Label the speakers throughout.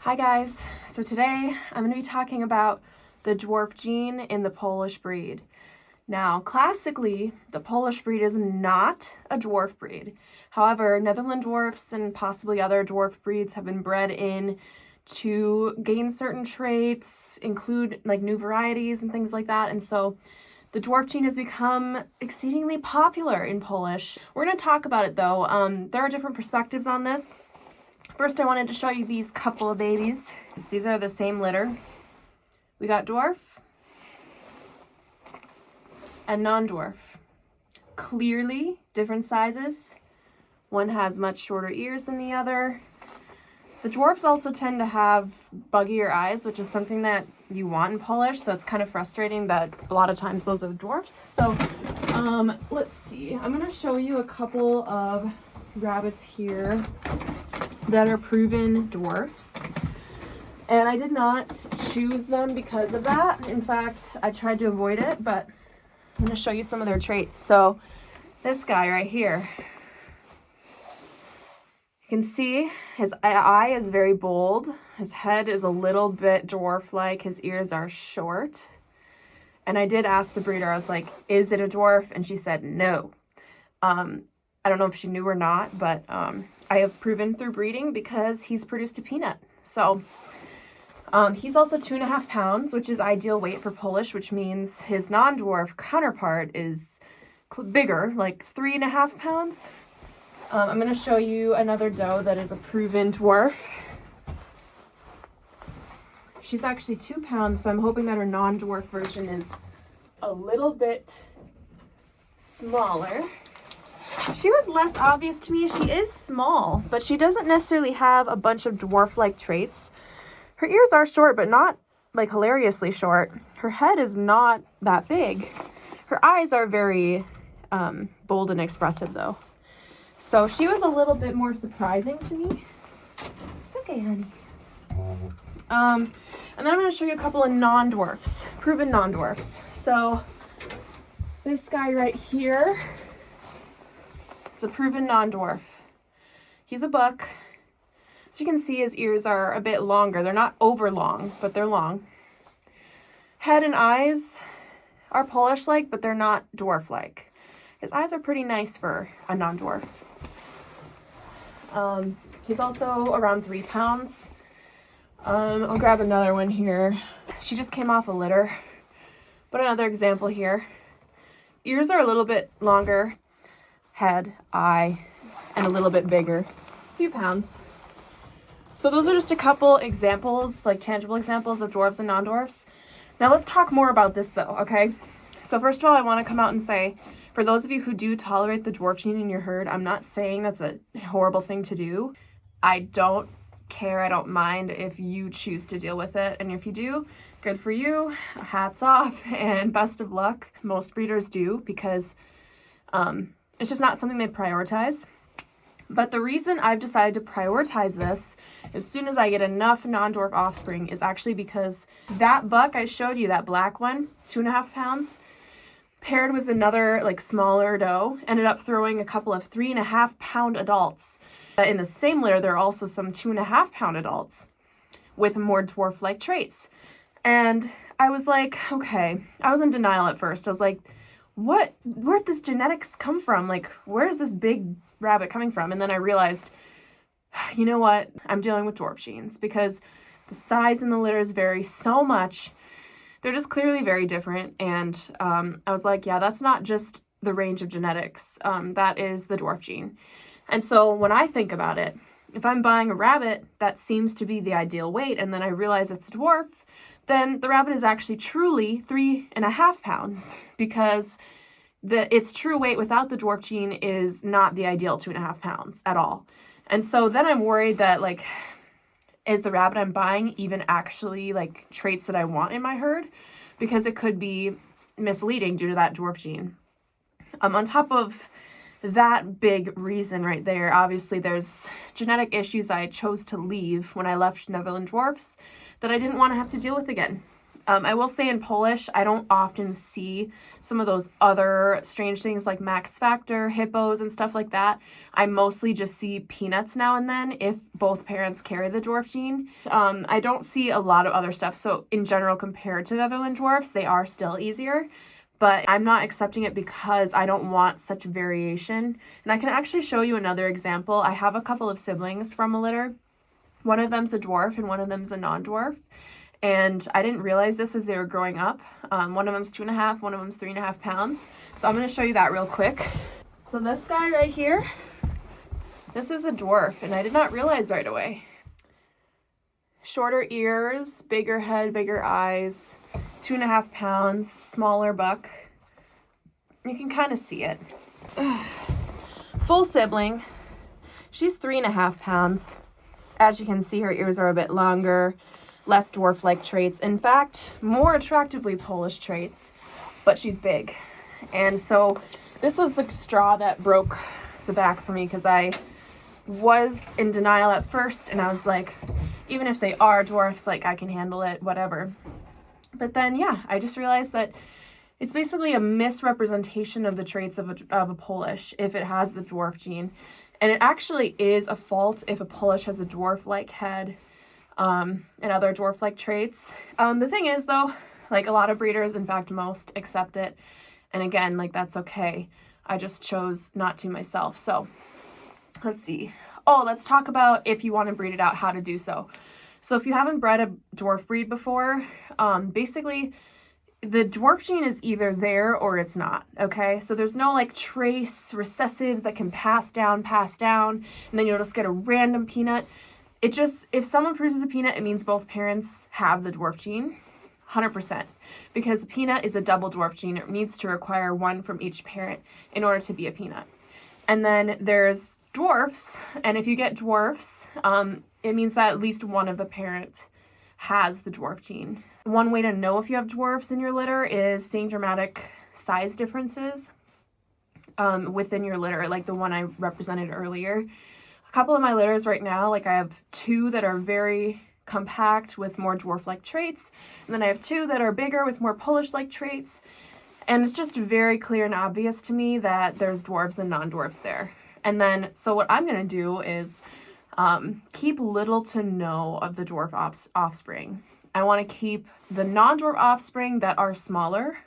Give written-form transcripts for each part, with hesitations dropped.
Speaker 1: Hi guys, so today I'm going to be talking about the dwarf gene in the Polish breed. Now, classically, the Polish breed is not a dwarf breed. However, Netherland dwarfs and possibly other dwarf breeds have been bred in to gain certain traits, include like new varieties and things like that. And so the dwarf gene has become exceedingly popular in Polish. We're going to talk about it though. There are different perspectives on this. First, I wanted to show you these couple of babies. These are the same litter. We got dwarf and non-dwarf. Clearly different sizes. One has much shorter ears than the other. The dwarfs also tend to have buggier eyes, which is something that you want in Polish, so it's kind of frustrating that a lot of times those are the dwarfs. So let's see. I'm going to show you a couple of rabbits here that are proven dwarfs, and I did not choose them because of that. In fact, I tried to avoid it, but I'm going to show you some of their traits. So this guy right here, you can see his eye is very bold, his head is a little bit dwarf-like, his ears are short, and I did ask the breeder, I was like, is it a dwarf? And she said no. I don't know if she knew or not, but I have proven through breeding because he's produced a peanut. So he's also 2.5 pounds, which is ideal weight for Polish, which means his non-dwarf counterpart is bigger, like 3.5 pounds. I'm going to show you another doe that is a proven dwarf. She's actually 2 pounds, so I'm hoping that her non-dwarf version is a little bit smaller. She was less obvious to me. She is small, but she doesn't necessarily have a bunch of dwarf-like traits. Her ears are short, but not like hilariously short. Her head is not that big. Her eyes are very bold and expressive though. So she was a little bit more surprising to me. It's okay, honey. And then I'm going to show you a couple of non-dwarfs, proven non-dwarfs. So this guy right here, it's a proven non-dwarf. He's a buck. So you can see his ears are a bit longer. They're not over long, but they're long. Head and eyes are Polish-like, but they're not dwarf-like. His eyes are pretty nice for a non-dwarf. He's also around 3 pounds. I'll grab another one here. She just came off a litter. But another example here. Ears are a little bit longer. Head, eye, and a little bit bigger, a few pounds. So those are just a couple examples, like tangible examples of dwarves and non-dwarfs. Now let's talk more about this though, okay? So first of all, I want to come out and say, for those of you who do tolerate the dwarf gene in your herd, I'm not saying that's a horrible thing to do. I don't care, I don't mind if you choose to deal with it, and if you do, good for you, hats off, and best of luck. Most breeders do, because it's just not something they prioritize. But the reason I've decided to prioritize this as soon as I get enough non-dwarf offspring is actually because that buck I showed you, that black one, 2.5 pounds, paired with another like smaller doe, ended up throwing a couple of 3.5 pound adults. In the same litter, there are also some 2.5 pound adults with more dwarf-like traits. And I was like, okay, I was in denial at first. I was like, where'd this genetics come from? Like, where's this big rabbit coming from? And then I realized, you know what? I'm dealing with dwarf genes because the size in the litters vary so much. They're just clearly very different. And I was like, yeah, that's not just the range of genetics. That is the dwarf gene. And so when I think about it, if I'm buying a rabbit that seems to be the ideal weight, and then I realize it's a dwarf, then the rabbit is actually truly 3.5 pounds because its true weight without the dwarf gene is not the ideal 2.5 pounds at all. And so then I'm worried that, like, is the rabbit I'm buying even actually like traits that I want in my herd? Because it could be misleading due to that dwarf gene. On top of that big reason right there, obviously there's genetic issues I chose to leave when I left Netherland Dwarfs that I didn't want to have to deal with again. I will say in Polish, I don't often see some of those other strange things like Max Factor, hippos, and stuff like that. I mostly just see peanuts now and then if both parents carry the dwarf gene. I don't see a lot of other stuff. So in general, compared to Netherland dwarfs, they are still easier. But I'm not accepting it because I don't want such variation. And I can actually show you another example. I have a couple of siblings from a litter. One of them's a dwarf and one of them's a non-dwarf. And I didn't realize this as they were growing up. One of them's 2.5, one of them's 3.5 pounds. So I'm going to show you that real quick. So this guy right here, this is a dwarf, and I did not realize right away. Shorter ears, bigger head, bigger eyes, 2.5 pounds, smaller buck. You can kind of see it. Full sibling. She's 3.5 pounds. As you can see, her ears are a bit longer. Less dwarf-like traits. In fact, more attractively Polish traits, but she's big. And so this was the straw that broke the back for me because I was in denial at first and I was like, even if they are dwarfs, like I can handle it, whatever. But then, yeah, I just realized that it's basically a misrepresentation of the traits of a Polish if it has the dwarf gene. And it actually is a fault if a Polish has a dwarf-like head, and other dwarf-like traits. The thing is, though, like a lot of breeders, in fact, most accept it. And again, like that's okay. I just chose not to myself. So let's see. Oh, let's talk about if you want to breed it out, how to do so. So if you haven't bred a dwarf breed before, basically the dwarf gene is either there or it's not, okay? So there's no like trace recessives that can pass down, and then you'll just get a random peanut. It just, if someone produces a peanut, it means both parents have the dwarf gene, 100%. Because a peanut is a double dwarf gene. It needs to require one from each parent in order to be a peanut. And then there's dwarfs, and if you get dwarfs, it means that at least one of the parents has the dwarf gene. One way to know if you have dwarfs in your litter is seeing dramatic size differences within your litter, like the one I represented earlier. A couple of my litters right now, like I have 2 that are very compact with more dwarf-like traits, and then I have 2 that are bigger with more Polish-like traits, and it's just very clear and obvious to me that there's dwarfs and non-dwarfs there. And then, so what I'm going to do is keep little to no of the dwarf offspring. I want to keep the non-dwarf offspring that are smaller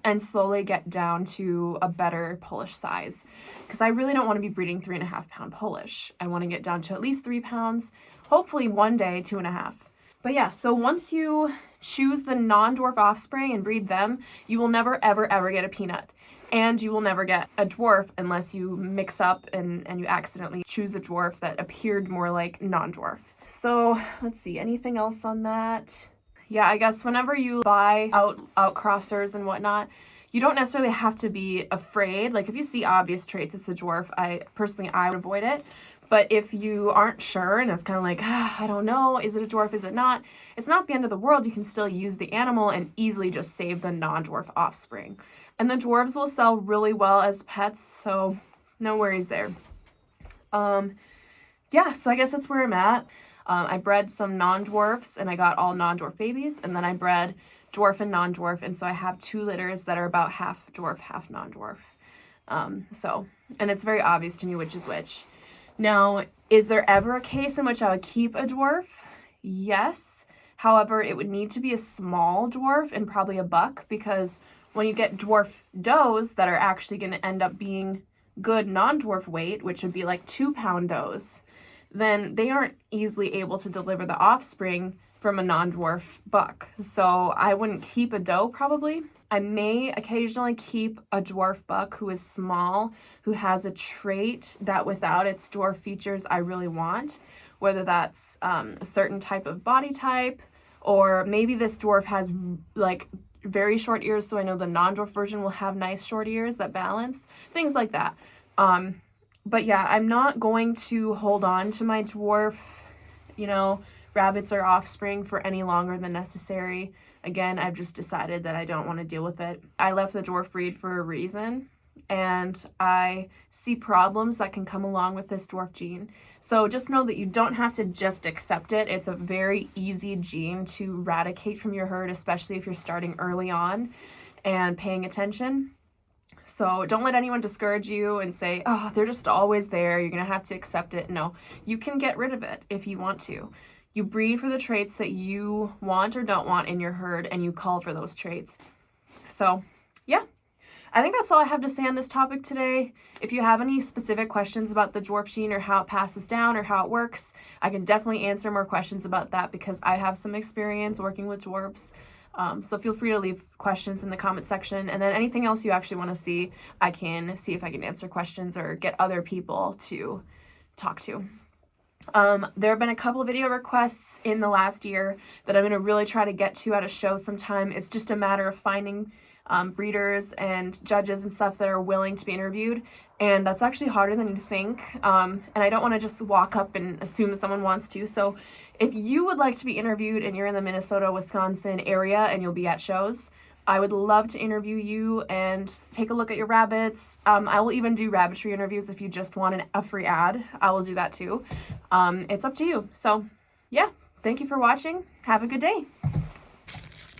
Speaker 1: and slowly get down to a better Polish size. Because I really don't want to be breeding 3.5 pound Polish. I want to get down to at least 3 pounds, hopefully one day 2.5. But yeah, so once you choose the non-dwarf offspring and breed them, you will never, ever, ever get a peanut. And you will never get a dwarf unless you mix up and you accidentally choose a dwarf that appeared more like non-dwarf. So let's see, anything else on that? Yeah, I guess whenever you buy out crossers and whatnot, you don't necessarily have to be afraid. Like if you see obvious traits, it's a dwarf. I would avoid it. But if you aren't sure and it's kind of like, I don't know, is it a dwarf, is it not? It's not the end of the world. You can still use the animal and easily just save the non-dwarf offspring. And the dwarves will sell really well as pets, so no worries there. Yeah, so I guess that's where I'm at. I bred some non-dwarfs and I got all non-dwarf babies, and then I bred dwarf and non-dwarf, and so I have 2 litters that are about half dwarf, half non-dwarf. And it's very obvious to me which is which. Now, is there ever a case in which I would keep a dwarf? Yes. However, it would need to be a small dwarf and probably a buck, because when you get dwarf does that are actually going to end up being good non-dwarf weight, which would be like 2 pound does, then they aren't easily able to deliver the offspring from a non-dwarf buck. So I wouldn't keep a doe probably. I may occasionally keep a dwarf buck who is small, who has a trait that without its dwarf features I really want, whether that's a certain type of body type, or maybe this dwarf has like very short ears, so I know the non-dwarf version will have nice short ears that balance, things like that. But yeah, I'm not going to hold on to my dwarf, rabbits or offspring for any longer than necessary. Again, I've just decided that I don't want to deal with it. I left the dwarf breed for a reason. and I see problems that can come along with this dwarf gene. So just know that you don't have to just accept it. It's a very easy gene to eradicate from your herd, especially if you're starting early on and paying attention. So don't let anyone discourage you and say, oh, they're just always there, you're going to have to accept it. No, you can get rid of it if you want to. You breed for the traits that you want or don't want in your herd, and you cull for those traits. So, yeah. I think that's all I have to say on this topic today. If you have any specific questions about the dwarf gene or how it passes down or how it works, I can definitely answer more questions about that because I have some experience working with dwarfs. So feel free to leave questions in the comment section, and then anything else you actually want to see, I can see if I can answer questions or get other people to talk to. There have been a couple of video requests in the last year that I'm going to really try to get to at a show sometime. It's just a matter of finding breeders and judges and stuff that are willing to be interviewed, and that's actually harder than you think, and I don't want to just walk up and assume someone wants to. So if you would like to be interviewed and you're in the Minnesota, Wisconsin area and you'll be at shows, I would love to interview you and take a look at your rabbits. I will even do rabbitry interviews if you just want a free ad. I will do that too. It's up to you. So yeah, thank you for watching. Have a good day.